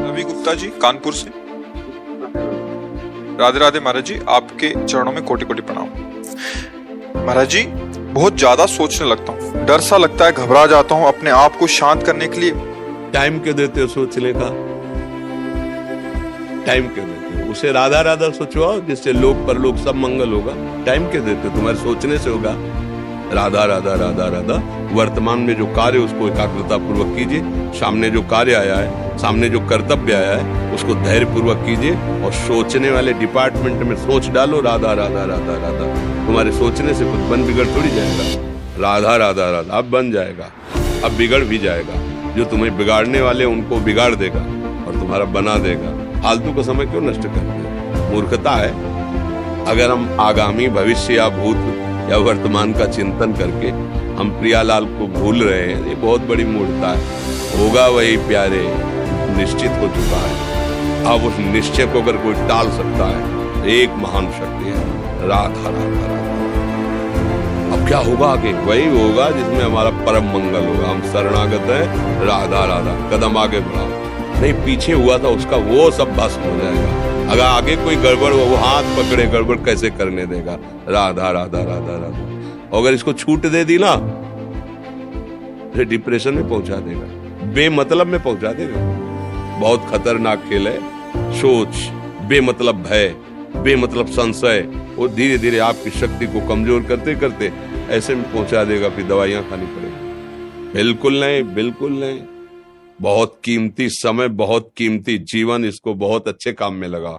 रवि गुप्ता जी, कानपुर से। राधे राधे महाराज जी, आपके चरणों में कोटि कोटि प्रणाम। महाराज जी, बहुत ज्यादा सोचने लगता हूँ, डर सा लगता है, घबरा जाता हूँ। अपने आप को शांत करने के लिए टाइम क्यों देते हो सोचने का? टाइम क्यों देते हो? उसे राधा राधा सोचवाओ, जिससे लोक परलोक सब मंगल होगा। टाइम क्यों देते हो? तुम्हारे सोचने से होगा। राधा राधा राधा राधा। वर्तमान में जो कार्य उसको एकाग्रता पूर्वक कीजिए। सामने जो कार्य आया है, सामने जो कर्तव्य आया है, उसको धैर्य पूर्वक कीजिए। और सोचने वाले डिपार्टमेंट में सोच डालो राधा राधा राधा राधा। तुम्हारे सोचने से कुछ बन बिगड़ थोड़ी जाएगा। राधा राधा राधा अब बन जाएगा, अब बिगड़ भी जाएगा। जो तुम्हें बिगाड़ने वाले उनको बिगाड़ देगा और तुम्हारा बना देगा। फालतू का समय क्यों नष्ट करते हो? मूर्खता है। अगर हम आगामी भविष्य या भूत या वर्तमान का चिंतन करके हम प्रियालाल को भूल रहे हैं, ये बहुत बड़ी मूर्खता है। होगा वही प्यारे, निश्चित हो चुका है। अब उस निश्चय को अगर कोई टाल सकता है, एक महान शक्ति है राधा राधा राधा। अब क्या होगा आगे? वही होगा जिसमें हमारा परम मंगल होगा। हम शरणागत हैं, राधा राधा। कदम आगे बढ़ाओ। नहीं, पीछे हुआ था उसका वो सब भस्म हो जाएगा। अगर आगे कोई गड़बड़ हो, वो हाथ पकड़े, गड़बड़ कैसे करने देगा? राधा राधा राधा राधा। अगर इसको छूट दे दी ना, तो डिप्रेशन में पहुंचा देगा, बेमतलब में पहुंचा देगा। बहुत खतरनाक खेल है। सोच, बेमतलब भय, बेमतलब संशय, वो धीरे धीरे आपकी शक्ति को कमजोर करते करते ऐसे में पहुंचा देगा, फिर दवाइयां खानी पड़ेगी। बिल्कुल नहीं, बिल्कुल नहीं। बहुत कीमती समय, बहुत कीमती जीवन, इसको बहुत अच्छे काम में लगा।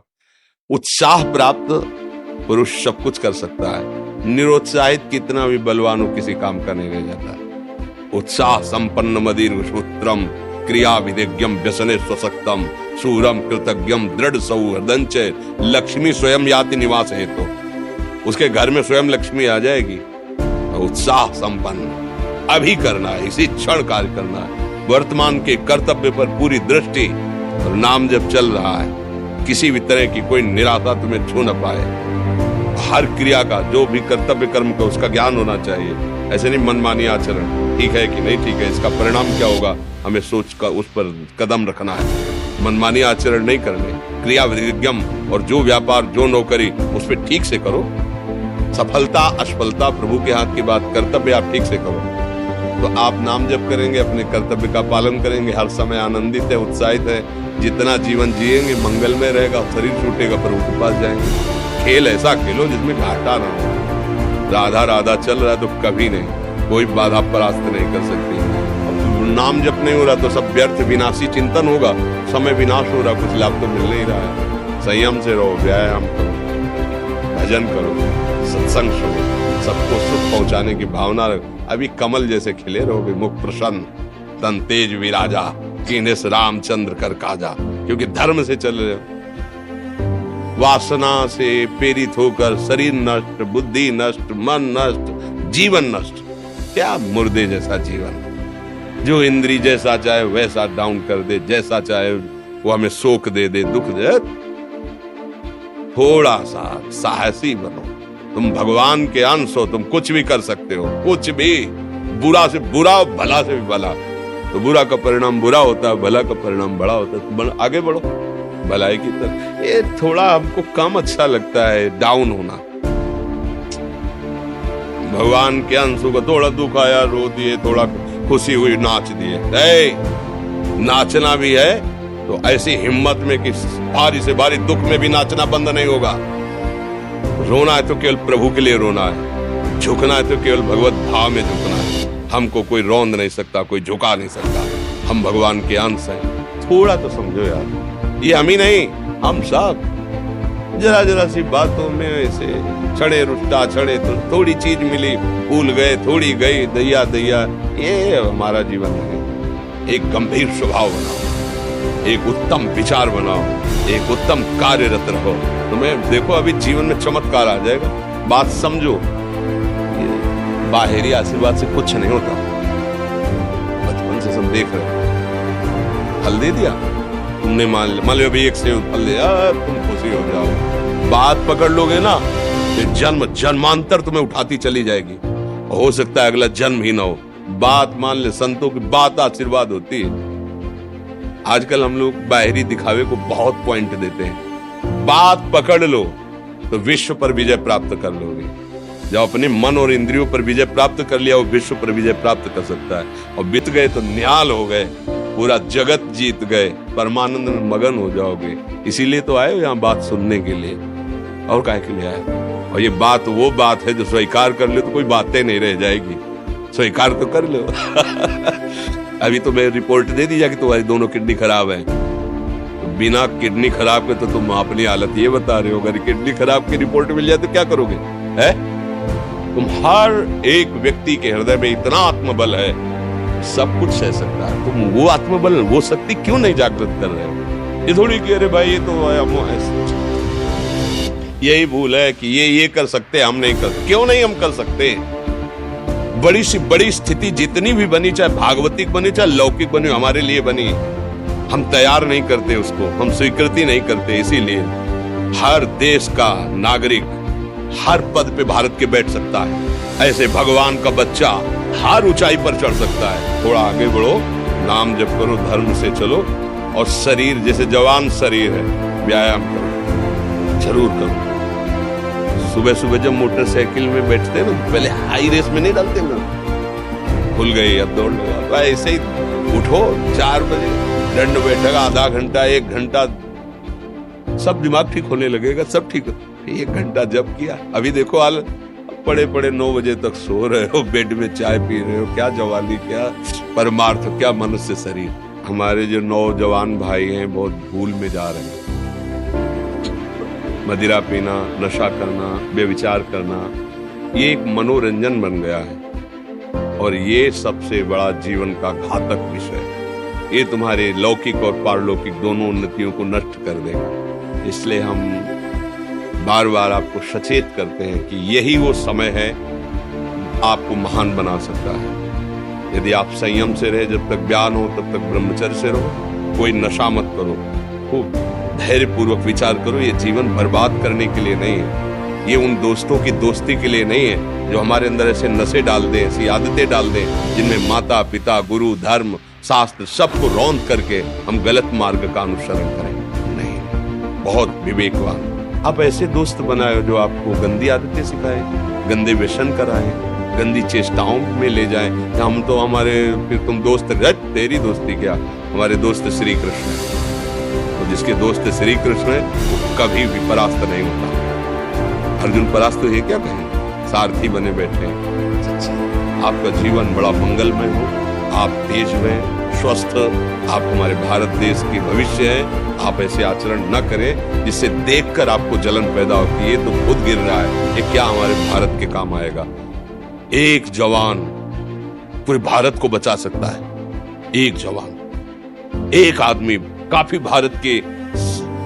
उत्साह प्राप्त पुरुष सब कुछ कर सकता है। निरुत्साहित कितना भी बलवान हो, किसी काम का नहीं रह जाता। उत्साह संपन्न मदीर सूत्रम क्रिया विधिज्ञम व्यसने स्वसक्तम सूरम कृतज्ञम दृढ़ सौहृदंच लक्ष्मी स्वयं याति निवास हेतु। उसके घर में स्वयं लक्ष्मी आ जाएगी। उत्साह संपन्न अभी करना है, इसी क्षण कार्य करना है। वर्तमान के कर्तव्य पर पूरी दृष्टि और नाम जब चल रहा है, किसी भी तरह की कोई निराशा तुम्हें छू न पाए। हर क्रिया का, जो भी कर्तव्य कर्म का, उसका ज्ञान होना चाहिए। ऐसे नहीं मनमानी आचरण, ठीक है कि नहीं ठीक है, इसका परिणाम क्या होगा, हमें सोच का उस पर कदम रखना है। मनमानी आचरण नहीं करने, क्रिया विधिज्ञम, और जो व्यापार जो नौकरी उस पर ठीक से करो। सफलता असफलता प्रभु के हाथ की बात, कर्तव्य आप ठीक से करो तो आप नाम जप करेंगे, अपने कर्तव्य का पालन करेंगे, हर समय आनंदित है, उत्साहित है। जितना जीवन जिएंगे मंगलमय रहेगा। शरीर छूटेगा, प्रभु के पास जाएंगे। खेल ऐसा खेलो जिसमें घाटा ना हो। राधा राधा चल रहा है तो कभी नहीं, कोई बाधा परास्त नहीं कर सकती। अब नाम जप नहीं हो रहा तो सब व्यर्थ विनाशी चिंतन होगा। समय विनाश हो रहा, कुछ लाभ तो मिल नहीं रहा है। संयम से रहो, व्यायाम करो, भजन करो, सत्संग सुनो, सबको सुख पहुंचाने की भावना रखो। अभी कमल जैसे खिले रहोगे, मुख प्रसन्न, तन तेज विराजा, कीने से रामचंद्र कर काजा। क्योंकि धर्म से चल रहे हो। वासना से प्रेरित होकर शरीर नष्ट, बुद्धि नष्ट, मन नष्ट, जीवन नष्ट। क्या मुर्दे जैसा जीवन, जो इंद्री जैसा चाहे वैसा डाउन कर दे, जैसा चाहे वो हमें शोक दे दे, दुख दे। थोड़ा सा साहसी बनो। तुम भगवान के अंश हो, तुम कुछ भी कर सकते हो, कुछ भी। बुरा से बुरा, भला से भी भला। तो बुरा का परिणाम बुरा होता है, भला का परिणाम बड़ा होता है। तो आगे बढ़ो भलाई की तरफ। ये थोड़ा हमको कम अच्छा लगता है डाउन होना। भगवान के अंश को थोड़ा दुख आया, रो दिए, थोड़ा खुशी हुई, नाच दिए। नाचना भी है तो ऐसी हिम्मत में कि भारी से भारी दुख में भी नाचना बंद नहीं होगा। रोना है तो केवल प्रभु के लिए रोना है, झुकना है तो केवल भगवत भाव में झुकना है। हमको कोई रौंद नहीं सकता, कोई झुका नहीं सकता। हम भगवान के अंश हैं। थोड़ा तो समझो यार, ये हम ही नहीं, हम सब जरा जरा सी बातों में ऐसे छड़े रुष्टा छड़े, तो थोड़ी चीज मिली, भूल गए, थोड़ी गई, दैया दैया। ये हमारा जीवन नहीं। एक गंभीर स्वभाव बनाओ, एक उत्तम विचार बनाओ, एक उत्तम कार्यरत रहो। तुम्हें देखो अभी जीवन में चमत्कार आ जाएगा। बात समझो, बाहरी आशीर्वाद से कुछ नहीं होता। बचपन से सब देख रहे, फल दे दिया तुमने, मान लो अभी एक सेब फल दिया, तुम खुशी हो जाओ। बात पकड़ लोगे ना, तो जन्म जन्मांतर तुम्हें उठाती चली जाएगी। हो सकता है अगला जन्म ही ना हो। बात मान ले, संतों की बात आशीर्वाद होती है। आजकल हम लोग बाहरी दिखावे को बहुत पॉइंट देते हैं। बात पकड़ लो तो विश्व पर विजय प्राप्त कर लोगे। जब अपने मन और इंद्रियों पर विजय प्राप्त कर लिया, वो विश्व पर विजय प्राप्त कर सकता है। और बीत गए तो निहाल हो गए, पूरा जगत जीत गए, परमानंद में मगन हो जाओगे। इसीलिए तो आए हो यहाँ बात सुनने के लिए, और काहे के लिए आए। और ये बात वो बात है जो स्वीकार कर ले तो कोई बातें नहीं रह जाएगी। स्वीकार तो कर लो। अभी तो मैं रिपोर्ट दे दी कि तुम्हारी दोनों किडनी खराब है। तो बिना किडनी खराब के तो तुम अपनी हालत ये बता रहे हो। अगर किडनी खराब की रिपोर्ट मिल जाए तो क्या करोगे? है तुम हर एक व्यक्ति के हृदय में इतना आत्मबल है, सब कुछ सह सकता है। तुम वो आत्मबल, वो शक्ति क्यों नहीं जागृत कर रहे हो? ये थोड़ी कि अरे भाई ये तो यही भूल है कि ये कर सकते, हम नहीं कर। क्यों नहीं हम कर सकते? बड़ी सी बड़ी स्थिति जितनी भी बनी, चाहे भागवतिक बनी चाहे लौकिक बनी, हमारे लिए बनी, हम तैयार नहीं करते उसको, हम स्वीकृति नहीं करते। इसीलिए हर देश का नागरिक हर पद पे भारत के बैठ सकता है। ऐसे भगवान का बच्चा हर ऊंचाई पर चढ़ सकता है। थोड़ा आगे बढ़ो, नाम जप करो, धर्म से चलो, और शरीर जैसे जवान शरीर है, व्यायाम करो, जरूर करो। सुबह सुबह जब मोटरसाइकिल में बैठते हैं ना, पहले हाई रेस में नहीं डालते ना, खुल गई अब दौड़ लगा। ऐसे ही उठो 4 बजे, दंड बैठक आधा घंटा 1 घंटा, सब दिमाग ठीक होने लगेगा, सब ठीक। 1 घंटा जब किया, अभी देखो हाल, पड़े पड़े 9 बजे तक सो रहे हो, बेड में चाय पी रहे हो। क्या जवानी, क्या परमार्थ, क्या मनुष्य शरीर। हमारे जो नौजवान भाई हैं बहुत भूल में जा रहे हैं। मदिरा पीना, नशा करना, बेविचार करना, ये एक मनोरंजन बन गया है, और ये सबसे बड़ा जीवन का घातक विषय है। ये तुम्हारे लौकिक और पारलौकिक दोनों उन्नतियों को नष्ट कर देगा। इसलिए हम बार बार आपको सचेत करते हैं कि यही वो समय है आपको महान बना सकता है। यदि आप संयम से रहे, जब तक ज्ञान हो तब तक ब्रह्मचर्य से रहो, कोई नशा मत करो, खूब धैर्य पूर्वक विचार करो। ये जीवन बर्बाद करने के लिए नहीं है, ये उन दोस्तों की दोस्ती के लिए नहीं है जो हमारे अंदर ऐसे नशे डाल दें, ऐसी आदतें डाल दें जिनमें माता पिता, गुरु, धर्म, शास्त्र सबको रौंद करके हम गलत मार्ग का अनुसरण करें। नहीं, बहुत विवेकवान आप ऐसे दोस्त बनाए जो आपको गंदी आदतें सिखाए, गंदे व्यसन कराए, गंदी चेष्टाओं में ले जाए। हम तो हमारे, फिर तुम दोस्त, तेरी दोस्ती क्या, हमारे दोस्त श्री कृष्ण है, और जिसके दोस्त श्री कृष्ण है वो कभी भी परास्त नहीं होता। अर्जुन परास्त है क्या कहें? सारथी बने बैठे हैं। आपका जीवन बड़ा मंगलमय हो, आप तेज में स्वस्थ, आप हमारे भारत देश की भविष्य है। आप ऐसे आचरण न करें जिससे देखकर आपको जलन पैदा हो कि ये तो खुद गिर रहा है, ये क्या हमारे भारत के काम आएगा। एक जवान पूरे भारत को बचा सकता है। एक जवान, एक आदमी काफी भारत के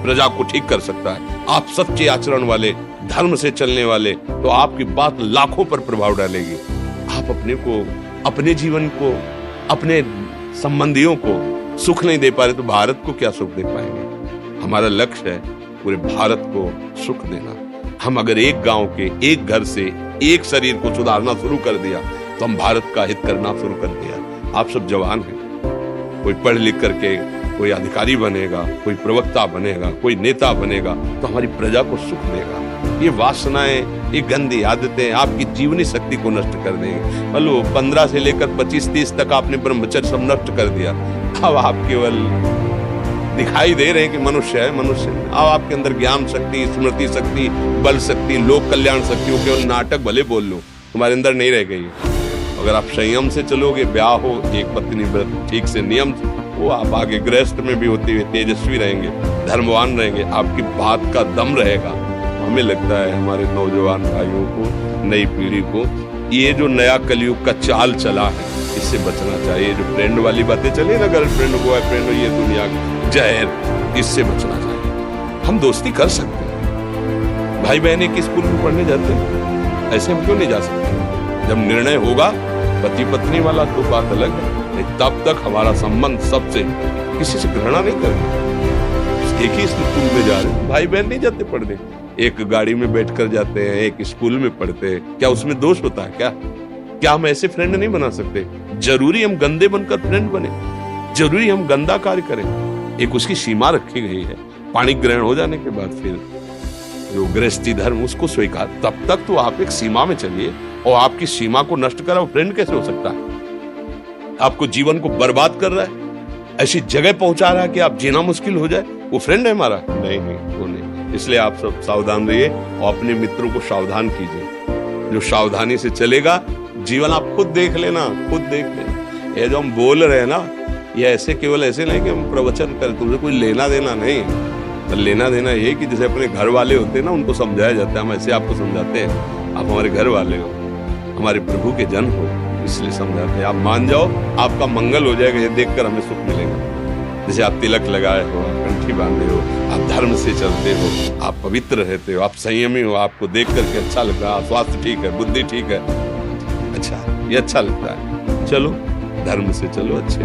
प्रजा को ठीक कर सकता है। आप सच्चे आचरण वाले, धर्म से चलने वाले, तो आपकी बात लाखों पर प्रभाव डालेगी। आप अपने को, अपने जीवन को, अपने संबंधियों को सुख नहीं दे पा रहे तो भारत को क्या सुख दे पाएंगे? हमारा लक्ष्य है पूरे भारत को सुख देना। हम अगर एक गांव के, एक घर से, एक शरीर को सुधारना शुरू कर दिया तो हम भारत का हित करना शुरू कर दिया। आप सब जवान हैं, कोई पढ़ लिख करके कोई अधिकारी बनेगा, कोई प्रवक्ता बनेगा, कोई नेता बनेगा तो हमारी प्रजा को सुख देगा। ये वासनाएं, ये गंदी आदतें आपकी जीवनी शक्ति को नष्ट कर देंगे। बोलो 15 से लेकर 25-30 तक आपने ब्रह्मचर्य सब नष्ट कर दिया। अब आप केवल दिखाई दे रहे हैं कि मनुष्य है, मनुष्य। अब आपके अंदर ज्ञान शक्ति, स्मृति शक्ति, बल शक्ति, लोक कल्याण शक्ति, वो केवल नाटक भले बोल लो, तुम्हारे अंदर नहीं रह गई। अगर आप संयम से चलोगे, ब्याह हो, एक पत्नी व्रत ठीक से नियम, वो आप आगे गृहस्थ में भी होते हुए तेजस्वी रहेंगे, धर्मवान रहेंगे, आपकी बात का दम रहेगा। हमें लगता है हमारे नौजवान भाइयों को, नई पीढ़ी को, ये जो नया कलयुग का चाल चला है इससे बचना चाहिए। जो फ्रेंड वाली बातें चली ना, गर्लफ्रेंड, बॉयफ्रेंड, ये दुनिया जहर, इससे बचना चाहिए। हम दोस्ती कर सकते हैं, भाई बहन एक स्कूल में पढ़ने जाते हैं, ऐसे हम क्यों नहीं जा सकते? जब निर्णय होगा पति पत्नी वाला तो बात अलग है, तब तक हमारा संबंध सबसे, किसी से घृणा नहीं करेंगे। एक ही स्कूल में जा रहे, भाई बहन नहीं जाते पढ़ने, एक गाड़ी में बैठकर जाते हैं, एक स्कूल में पढ़ते हैं, क्या उसमें दोष होता है? क्या हम ऐसे फ्रेंड नहीं बना सकते? जरूरी हम गंदे बनकर फ्रेंड बने? जरूरी हम गंदा कार्य करें? एक उसकी सीमा रखी गई है। पाणी ग्रहण हो जाने के बाद फिर जो गृहस्थी धर्म उसको स्वीकार, तब तक तो आप एक सीमा में चलिए। और आपकी सीमा को नष्ट करा वो फ्रेंड कैसे हो सकता है? आपको जीवन को बर्बाद कर रहा है, ऐसी जगह पहुंचा रहा है कि आप जीना मुश्किल हो जाए, वो फ्रेंड है हमारा? नहीं, वो नहीं। इसलिए आप सब सावधान रहिए और अपने मित्रों को सावधान कीजिए। जो सावधानी से चलेगा, जीवन आप खुद देख लेना, खुद देख लेना। ये जो हम बोल रहे हैं ना, ये ऐसे केवल ऐसे नहीं कि हम प्रवचन करें, तुमसे कोई लेना देना नहीं। तो लेना देना ये कि जैसे अपने घर वाले होते हैं ना, उनको समझाया जाता है, हम ऐसे आपको समझाते हैं, आप हमारे घर वाले हो, हमारे प्रभु के जन हो, इसलिए समझाते हैं। आप मान जाओ, आपका मंगल हो जाएगा, ये देखकर हमें सुख मिलेगा। जैसे आप तिलक लगाए हो, आप कंठी बांधे हो, आप धर्म से चलते हो, आप पवित्र रहते हो, आप संयमी हो, आपको देख करके अच्छा लग रहा है, स्वास्थ्य ठीक है, बुद्धि ठीक है, अच्छा, ये अच्छा लगता है। चलो धर्म से चलो, अच्छे